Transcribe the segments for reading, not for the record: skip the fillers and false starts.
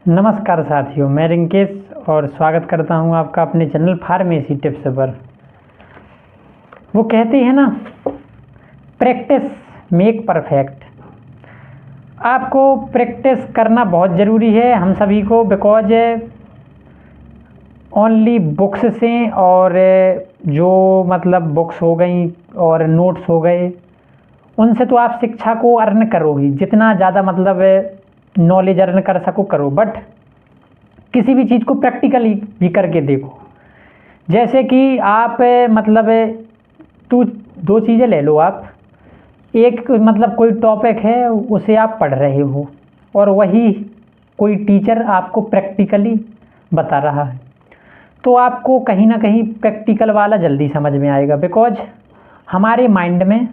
नमस्कार साथियों, मैं रिंकेश और स्वागत करता हूं आपका अपने चैनल फार्मेसी टिप्स पर। वो कहते हैं ना, प्रैक्टिस मेक परफेक्ट। आपको प्रैक्टिस करना बहुत ज़रूरी है हम सभी को, बिकॉज ओनली बुक्स से और जो मतलब बुक्स हो गई और नोट्स हो गए, उनसे तो आप शिक्षा को अर्न करोगे, जितना ज़्यादा मतलब नॉलेज अर्न कर सको करो, बट किसी भी चीज़ को प्रैक्टिकली भी करके देखो। जैसे कि आप मतलब दो चीज़ें ले लो। आप एक मतलब कोई टॉपिक है उसे आप पढ़ रहे हो और वही कोई टीचर आपको प्रैक्टिकली बता रहा है, तो आपको कहीं ना कहीं प्रैक्टिकल वाला जल्दी समझ में आएगा। बिकॉज हमारे माइंड में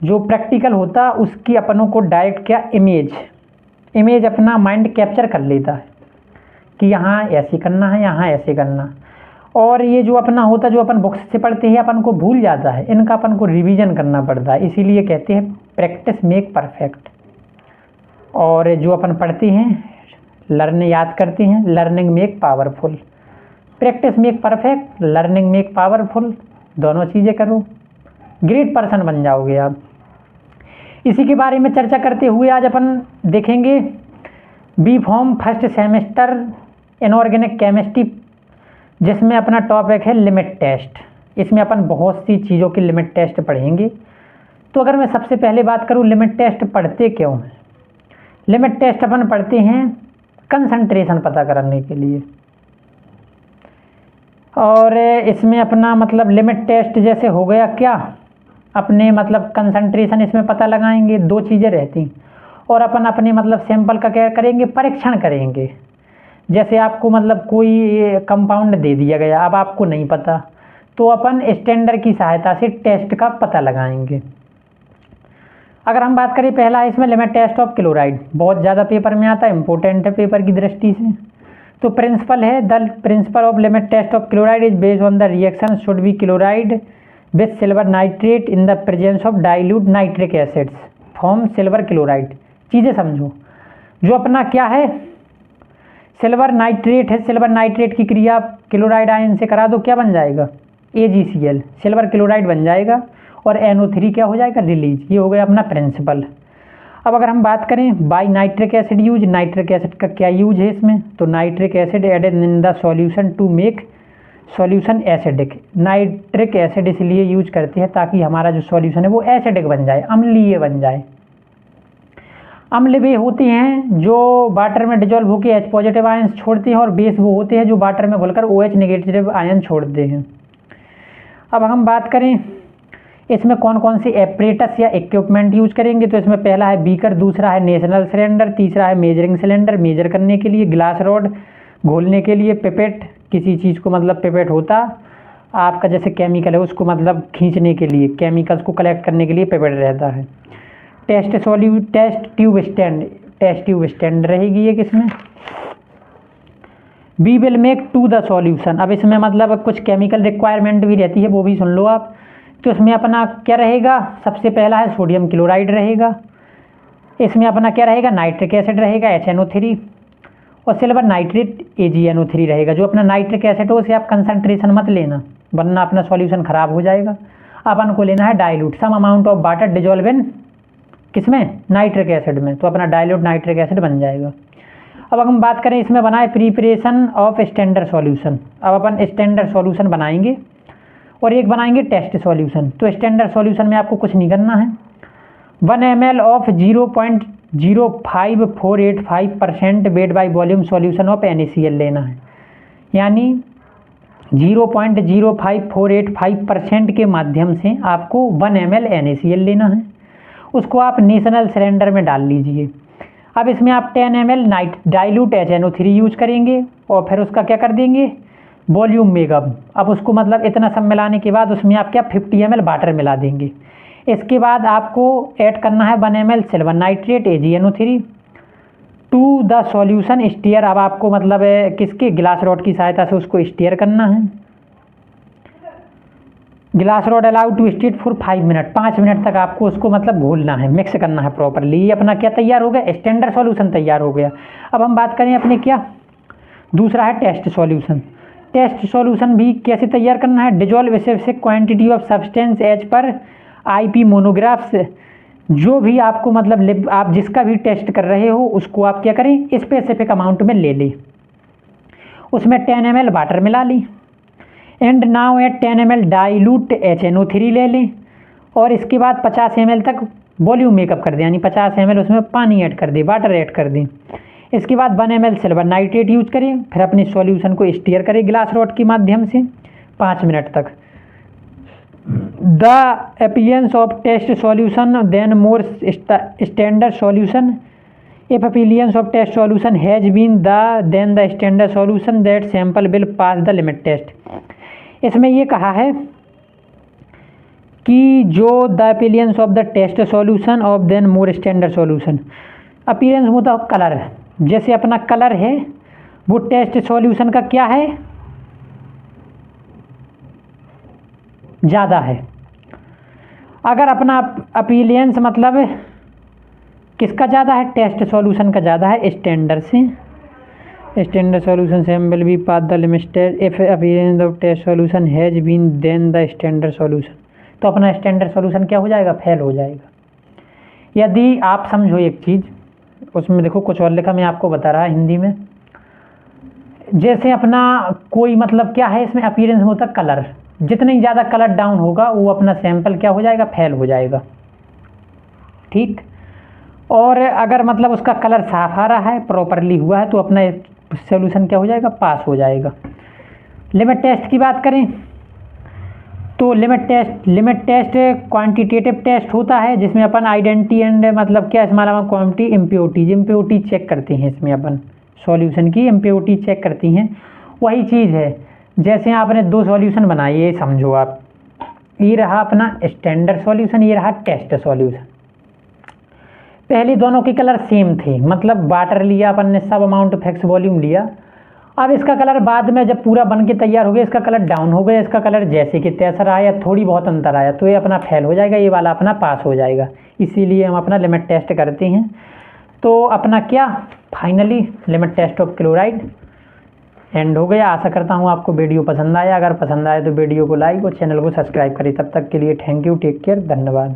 जो प्रैक्टिकल होता है उसकी अपनों को डायरेक्ट क्या इमेज अपना माइंड कैप्चर कर लेता है कि यहाँ ऐसे करना है, यहाँ ऐसे करना। और ये जो अपना होता, जो अपन बुक्स से पढ़ते हैं, अपन को भूल जाता है, इनका अपन को रिवीजन करना पड़ता है। इसीलिए कहते हैं प्रैक्टिस मेक परफेक्ट। और जो अपन पढ़ते हैं, याद करते हैं, learning make powerful. Practice make perfect, learning make powerful, दोनों चीज़ें करो, ग्रेट पर्सन बन जाओगे आप। इसी के बारे में चर्चा करते हुए आज अपन देखेंगे B Pharm first semester inorganic chemistry, जिसमें अपना टॉपिक है लिमिट टेस्ट। इसमें अपन बहुत सी चीज़ों की लिमिट टेस्ट पढ़ेंगे। तो अगर मैं सबसे पहले बात करूं, लिमिट टेस्ट पढ़ते क्यों हैं? लिमिट टेस्ट अपन पढ़ते हैं कंसंट्रेशन पता करने के लिए। और इसमें अपना मतलब लिमिट टेस्ट जैसे हो गया क्या, अपने मतलब कंसंट्रेशन इसमें पता लगाएंगे, दो चीज़ें रहती। और अपन अपने मतलब सैंपल का क्या करेंगे, परीक्षण करेंगे। जैसे आपको मतलब कोई कंपाउंड दे दिया गया, अब आपको नहीं पता, तो अपन स्टैंडर्ड की सहायता से टेस्ट का पता लगाएंगे। अगर हम बात करें, पहला है इसमें लिमिट टेस्ट ऑफ क्लोराइड, बहुत ज़्यादा पेपर में आता है, इंपॉर्टेंट है पेपर की दृष्टि से। तो प्रिंसिपल है, the principle of limit test of chloride is based on the reaction should be chloride with silver nitrate in the presence of dilute nitric acids form silver chloride. चीज़ें समझो, जो अपना क्या है, सिल्वर नाइट्रेट है, silver nitrate की क्रिया chloride ion से करा दो, क्या बन जाएगा, AgCl, सिल्वर क्लोराइड बन जाएगा, और NO3 क्या हो जाएगा, रिलीज। ये हो गया अपना प्रिंसिपल। अब अगर हम बात करें by nitric acid use, nitric acid का क्या यूज है इसमें, तो nitric acid added in the solution to make solution acidic. Nitric acid इसलिए यूज करते हैं ताकि हमारा जो सॉल्यूशन है वो एसिडिक बन जाए, अम्लीय बन जाए। अम्ल वे होते हैं जो वाटर में डिजोल्व होकर H पॉजिटिव आयन छोड़ते हैं, और बेस वो होते हैं जो वाटर में घुलकर OH नेगेटिव आयन छोड़ते हैं। अब हम बात करें इसमें कौन कौन से एपरेटस या इक्विपमेंट यूज करेंगे, तो इसमें पहला है बीकर, दूसरा है नेशनल सिलेंडर, तीसरा है मेजरिंग सिलेंडर, मेजर करने के लिए, ग्लास रॉड घोलने के लिए, पिपेट, किसी चीज़ को मतलब पिपेट होता आपका जैसे केमिकल है उसको मतलब खींचने के लिए, केमिकल्स को कलेक्ट करने के लिए पिपेट रहता है। टेस्ट ट्यूब स्टैंड रहेगी एक इसमें। We will make to the solution. अब इसमें मतलब कुछ केमिकल रिक्वायरमेंट भी रहती है, वो भी सुन लो आप। तो इसमें अपना क्या रहेगा, सबसे पहला है सोडियम क्लोराइड रहेगा, इसमें अपना क्या रहेगा, नाइट्रिक एसिड रहेगा HNO3, और सिल्वर नाइट्रेट AgNO3 रहेगा। जो अपना नाइट्रिक एसिड हो उसे आप कंसंट्रेशन मत लेना, वरना अपना सॉल्यूशन खराब हो जाएगा। अपन को लेना है dilute, some amount of water dissolve in किसमें, नाइट्रिक एसिड में, तो अपना डाइल्यूट नाइट्रिक एसिड बन जाएगा। अब हम बात करें इसमें बनाए प्रिपरेशन ऑफ स्टैंडर्ड सॉल्यूशन। अब अपन स्टैंडर्ड सॉल्यूशन बनाएंगे और एक बनाएंगे टेस्ट सॉल्यूशन। तो स्टैंडर्ड सॉल्यूशन में आपको कुछ नहीं करना है, 1 ml of 0.05485% weight by volume solution of NaCl लेना है। यानी 0.05485% के माध्यम से आपको 1 ml NaCl लेना है। उसको आप नेशनल सिलेंडर में डाल लीजिए। अब इसमें आप 10 ml डाइल्यूट HNO3 यूज करेंगे और फिर उसका क्या कर देंगे, वॉल्यूम मेकअप। अब उसको मतलब इतना सब मिलाने के बाद उसमें आप क्या 50 ml वाटर मिला देंगे। इसके बाद आपको ऐड करना है 1 ml silver nitrate AgNO3 to the solution stir. अब आपको मतलब किसके, ग्लास रॉड की सहायता से उसको स्टीयर करना है। Glass rod allowed to stir for 5 minute, 5 minute तक आपको उसको मतलब घोलना है, मिक्स करना है प्रॉपरली। ये अपना क्या तैयार हो गया, स्टैंडर्ड सॉल्यूशन तैयार हो गया। अब हम बात करें अपने क्या, दूसरा है टेस्ट सॉल्यूशन। टेस्ट सॉल्यूशन भी कैसे तैयार करना है, dissolve specific quantity of substance as per IP monographs. जो भी आपको मतलब आप जिसका भी टेस्ट कर रहे हो उसको आप क्या करें, स्पेसिफिक अमाउंट में ले लें। उसमें 10 ml वाटर मिला ली, and now at 10 ml dilute HNO3 ले लें, और इसके बाद 50 ml तक वॉल्यूम मेकअप कर दें, यानी 50 ml उसमें पानी ऐड कर दें, वाटर ऐड कर दें। इसके बाद 1 ml सिल्वर नाइट्रेट यूज करें, फिर अपनी सॉल्यूशन को स्टीयर करें ग्लास रॉड के माध्यम से 5 मिनट तक। The appearance of test solution then more standard solution, if appearance of test solution has been then the standard solution that sample will pass the limit test। इसमें ये कहा है कि जो the appearance of the test solution of then more standard solution, appearance मतलब colour, जैसे अपना colour है वो टेस्ट सॉल्यूशन का क्या है, ज़्यादा है। अगर अपना अपीयरेंस मतलब किसका ज़्यादा है, टेस्ट सॉल्यूशन का ज़्यादा है स्टैंडर्ड से। स्टैंडर्ड सॉल्यूशन सैम्पल भी pass the limit if appearance of test solution has been than the standard solution, तो अपना स्टैंडर्ड सॉल्यूशन क्या हो जाएगा, फेल हो जाएगा। यदि आप समझो एक चीज़, उसमें देखो कुछ और लिखा, मैं आपको बता रहा हिंदी में। जैसे अपना कोई मतलब क्या है, इसमें अपीयरेंस में होता है कलर, जितनी ज़्यादा कलर डाउन होगा वो अपना सैंपल क्या हो जाएगा, फेल हो जाएगा, ठीक। और अगर मतलब उसका कलर साफ आ रहा है, प्रॉपरली हुआ है, तो अपना सॉल्यूशन क्या हो जाएगा, पास हो जाएगा। लिमिट टेस्ट की बात करें तो लिमिट टेस्ट क्वांटिटेटिव टेस्ट होता है, जिसमें अपन आइडेंटिटी एंड मतलब क्या small amount quantity impurity check करते हैं। इसमें अपन सॉल्यूशन की इम्प्योरिटी चेक करती हैं। वही चीज़ है जैसे आपने 2 सॉल्यूशन बनाए, ये समझो आप, ये रहा अपना स्टैंडर्ड सॉल्यूशन, ये रहा टेस्ट सॉल्यूशन। पहले दोनों के कलर सेम थे, मतलब वाटर लिया अपन ने, सब अमाउंट फिक्स वॉल्यूम लिया। अब इसका कलर बाद में जब पूरा बन के तैयार हो गया, इसका कलर डाउन हो गया, इसका कलर जैसे कि तैसा आया, थोड़ी बहुत अंतर आया, तो ये अपना फेल हो जाएगा, ये वाला अपना पास हो जाएगा। इसीलिए हम अपना लिमिट टेस्ट करते हैं। तो अपना क्या finally limit test of chloride and हो गया। आशा करता हूँ आपको वीडियो पसंद आया। अगर पसंद आए तो वीडियो को लाइक और चैनल को सब्सक्राइब करें। तब तक के लिए थैंक यू, टेक केयर, धन्यवाद।